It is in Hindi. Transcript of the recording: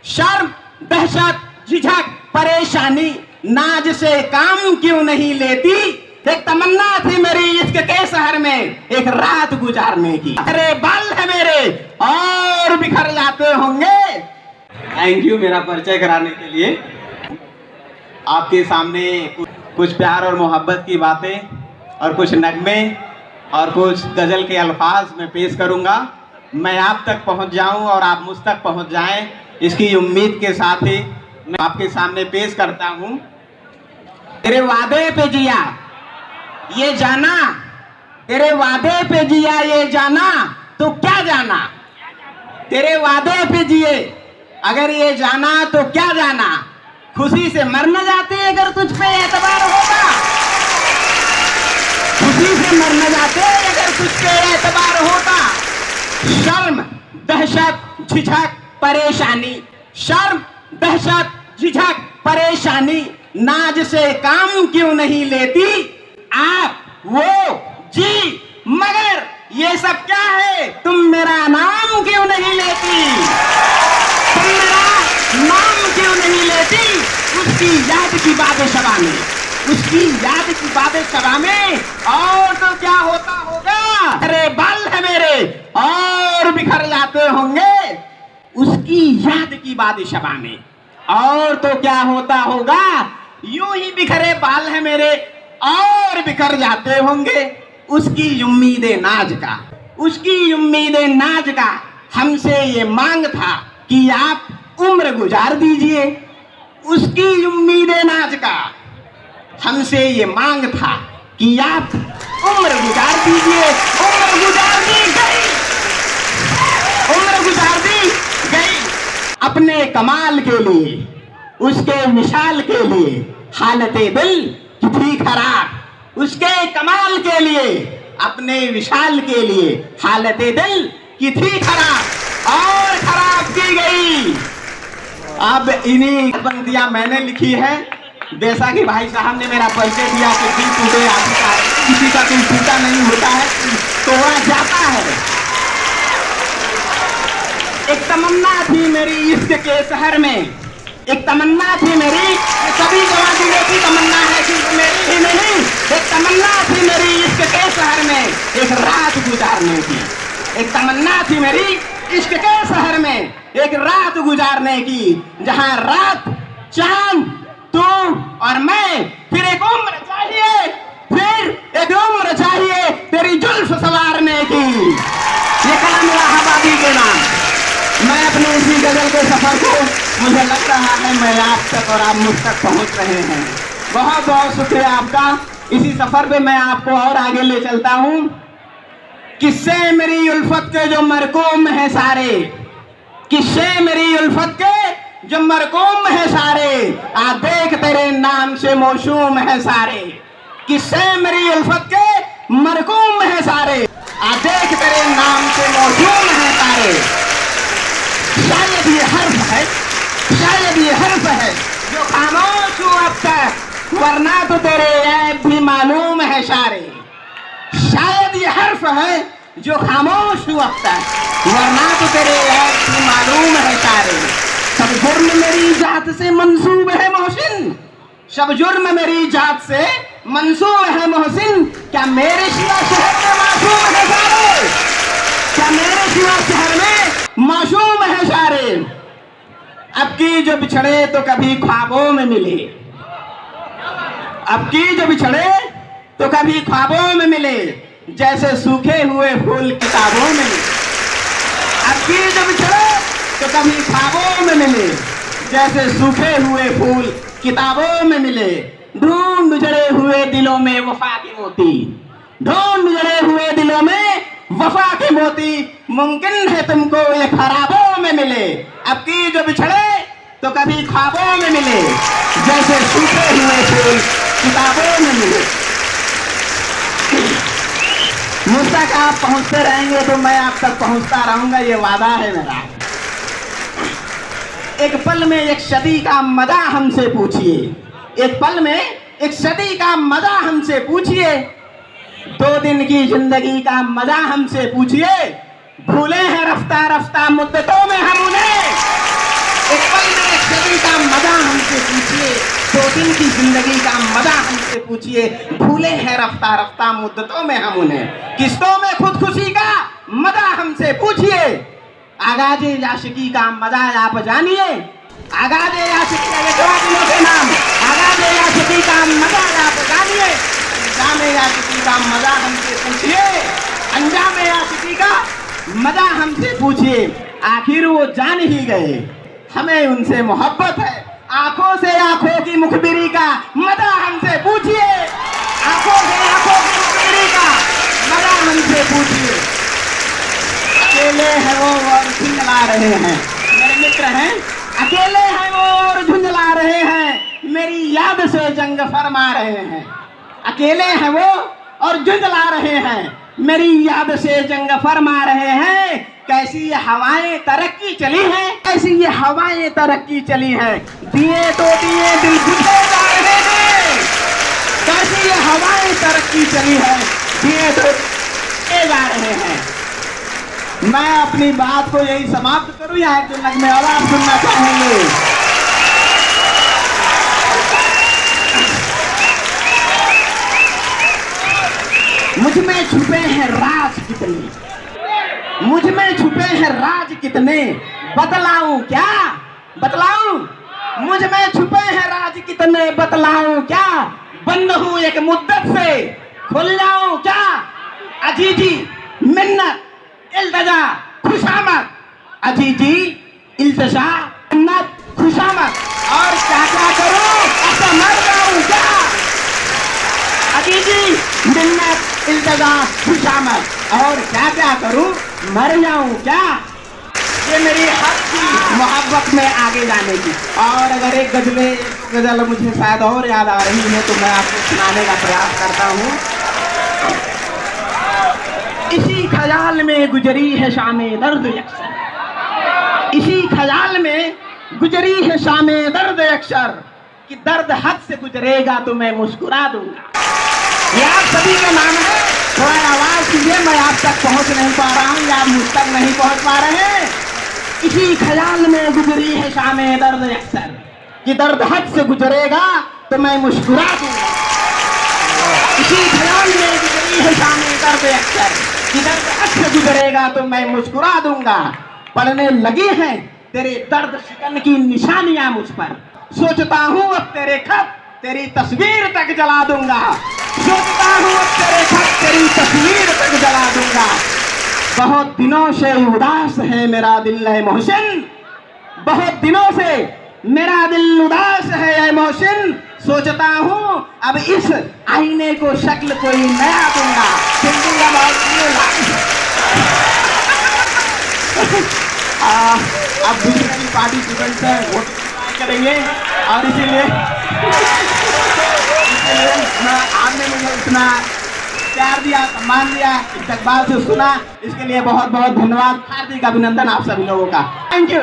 शर्म, दहशत, झिझक, परेशानी, नाज से काम क्यों नहीं लेती। एक तमन्ना थी मेरी इश्क के शहर में एक रात गुजारने की। अरे बाल है मेरे और बिखर जाते होंगे। थैंक यू मेरा परिचय कराने के लिए। आपके सामने कुछ प्यार और मोहब्बत की बातें और कुछ नगमे और कुछ गजल के अल्फाज में पेश करूंगा। मैं आप तक पहुंच जाऊं और आप मुझ तक पहुंच जाएं, इसकी उम्मीद के साथ ही मैं आपके सामने पेश करता हूं। तेरे वादे पे जिया ये जाना, तेरे वादे पे जिया ये जाना, तो क्या जाना। तेरे वादे पे जिए अगर ये जाना तो क्या जाना। खुशी से मर न जाते अगर तुझ पे एतबार होता। खुशी से मर न जाते अगर तुझ पे एतबार होता। शर्म, दहशत, झिझक, परेशानी, शर्म, दहशत, झिझक, परेशानी, नाज से काम क्यों नहीं लेती आप वो जी। मगर ये सब क्या है, तुम मेरा नाम क्यों नहीं लेती। तुम मेरा नाम क्यों नहीं लेती। उसकी याद की बातें शबा में, उसकी याद की बातें शबा में, और तो क्या होता होगा। अरे बाल है मेरे और बिखर जाते होंगे। उसकी याद की बातें शबा में, और तो क्या होता होगा। यूं ही बिखरे बाल है मेरे और बिखर जाते होंगे। उसकी उम्मीदें नाज का, उसकी उम्मीदें नाज का हमसे ये मांग था कि आप उम्र गुजार दीजिए। उसकी उम्मीदें नाज का हमसे ये मांग था कि आप उम्र गुजार दीजिए। उम्र गुजार दी गई, उम्र गुजार दी गई। अपने कमाल के लिए, उसके मिसाल के लिए हालते दिल की थी खराब। उसके कमाल के लिए, अपने विशाल के लिए हालते दिल की थी खराब और खराब की गई। अब इन्हीं पंक्तियां मैंने लिखी है। जैसा कि भाई साहब ने मेरा परिचय दिया कि दिल टूटे आखिरकार किसी का दिल टूटा नहीं होता है, तोड़ा जाता है। एक तमन्ना थी मेरी इश्क के शहर में, एक तमन्ना थी मेरी, सभी जवां दिलों की तमन्ना है कि मेरी ही नहीं। एक तमन्ना थी मेरी इश्क के शहर में एक रात गुजारने की। एक तमन्ना थी मेरी इश्क के शहर में एक रात गुजारने की, जहां रात, चांद, तू और मैं, फिर एक उम्र चाहिए, फिर एक उम्र चाहिए तेरी जुल्फ संवारने की। ये कलम इलाहाबादी के नाम। मैं अपने इसी गजल के सफर को, मुझे लग रहा है मैं आप तक और आप मुझ तक पहुंच रहे हैं। बहुत बहुत शुक्रिया आपका। इसी सफर पे मैं आपको और आगे ले चलता हूं। किस्से मेरी उल्फत के जो मरकूम है सारे, किस्से मेरी उल्फत के जो मरकूम है सारे, आ देख तेरे नाम से मौसूम है सारे। किस्से मेरी उल्फत के मरकूम है सारे, आ देख तेरे नाम से मौसूम है सारे। शायद ये हर्फ है, शायद ये हर्फ है जो खामोश हूँ अब तक, वरना तो तेरे ऐब भी मालूम है सारे। शायद ये हर्फ है जो खामोश हूँ अब तक, वरना तो तेरे ऐब भी मालूम है सारे। सब जुर्म मेरी जात से मंसूब है मोहसिन, सब जुर्म मेरी जात से मंसूब है मोहसिन। क्या मेरे सिवा शहर में मासूम है सारे, क्या मेरे सिवा शहर में मासूम है सारे। अब की जो बिछड़े तो कभी ख्वाबों में मिले, अब की जो बिछड़े तो कभी ख्वाबों में मिले, जैसे सूखे हुए फूल किताबों में मिले। अब की जो बिछड़े तो कभी ख्वाबों में मिले, जैसे सूखे हुए फूल किताबों में मिले। ढूंढ उजड़े हुए दिलों में वफा के मोती, ढूंढ उजड़े हुए दिलों में वफा के मोती, मुमकिन है तुमको ये खराबों में मिले। अब की जो बिछड़े तो कभी ख्वाबों में मिले, जैसे सूखे हुए फूल किताबों में मिले। मुझ तक आप पहुंचते रहेंगे तो मैं आप तक पहुंचता रहूंगा, ये वादा है मेरा। एक पल में एक सदी का मजा हमसे पूछिए, एक पल में एक सदी का मजा हमसे पूछिए। 2 दिन की जिंदगी का मजा हमसे पूछिए। भूले हैं रफ्ता रफ्ता मुद्दतों में हम उन्हें। एक जिंदगी का मजा हमसे पूछिए, 2 दिन की जिंदगी का मजा हमसे पूछिए। भूले हैं रफ्ता रफ्ता मुद्दतों में हम उन्हें, किस्तों में खुदकुशी का मजा हमसे पूछिए। आगाज़े आशिकी का मजा आप जानिए, आगाज़े आशिकी का दिलों के नाम, आगाज़े आशिकी का मजा आप जानिए। अंजामे आशिकी का मजा हमसे पूछिए, अंजामे आशिकी का मजा हमसे पूछिए। आखिर वो जान ही गए, हमें उनसे मोहब्बत है। आंखों से आंखों की मुखबिरी का मजा हमसे पूछिए, आंखों से आंखों की मुखबिरी का मजा हमसे पूछिए। अकेले हैं वो और झुंझला रहे हैं, मेरे मित्र हैं, अकेले हैं वो और झुंझला रहे हैं, मेरी याद से जंग फरमा रहे हैं। अकेले हैं वो और झुंझला रहे हैं, मेरी याद से जंग फरमा रहे हैं। कैसी ये हवाएं तरक्की चली हैं, कैसी ये हवाएं तरक्की चली हैं, दिए तो दिए दिल बुझे जा रहे हैं। कैसी ये हवाएं तरक्की चली है, दिए तो दिए जा रहे हैं। मैं अपनी बात को यही समाप्त करूं या एक दो नगमे और आप सुनना चाहेंगे? मुझ में छुपे हैं राज कितने, मुझ में छुपे हैं राज कितने, बतलाऊं क्या, बतलाऊं? मुझ में छुपे हैं राज कितने, बतलाऊं क्या? बंद हूं एक मुद्दत से, खुल जाऊं क्या? अजीजी मिन्नत इल्तजा खुशामद, अजीजी इल्तजा मिन्नत खुशामद, और क्या क्या करूं ऐसा मर जाऊं क्या? अजीजी मिन्नत इल्तजा खुशामद, और क्या क्या करूं मर जाऊं क्या? ये मेरी हक थी मोहब्बत में आगे जाने की। और अगर एक गजल मुझे शायद और याद आ रही है तो मैं आपको सुनाने का प्रयास करता हूँ। इसी ख्याल में गुजरी है शामे दर्द अक्सर, इसी ख्याल में गुजरी है शामे दर्द अक्सर, कि दर्द हद से गुजरेगा तो मैं मुस्कुरा दूंगा। ये आप सभी का नाम है, थोड़ा आवाज कीजिए, मैं आप तक पहुंच नहीं पा रहा हूँ या आप मुझ तक नहीं पहुंच पा रहे हैं। इसी ख्याल में गुजरी है शामे दर्द अक्सर, कि दर्द हद से गुजरेगा तो मैं मुस्कुरा दूंगा। इसी ख्याल में गुजरी है शामे दर्द अक्सर, कि दर्द हद से गुजरेगा तो मैं मुस्कुरा दूंगा। पड़ने लगी हैं तेरे दर्द शिकन की निशानियां मुझ पर, सोचता हूँ अब तेरे खत तेरी तस्वीर तक जला दूंगा, सोचता हूँ अब तेरे खत तेरी तस्वीर तक जला दूंगा। बहुत दिनों से उदास है मेरा दिल है मोहसिन, बहुत दिनों से मेरा दिल उदास है ऐ मोहसिन, सोचता हूँ अब इस आईने को शक्ल कोई नया दूंगा। अब दूसरे की पार्टिसिपेंट्स हैं, वोट करेंगे और इसीलिए आपने मुझे इतना प्यार दिया, सम्मान दिया, इस्तकबाल से सुना, इसके लिए बहुत बहुत धन्यवाद, हार्दिक अभिनंदन आप सभी लोगों का। Thank you.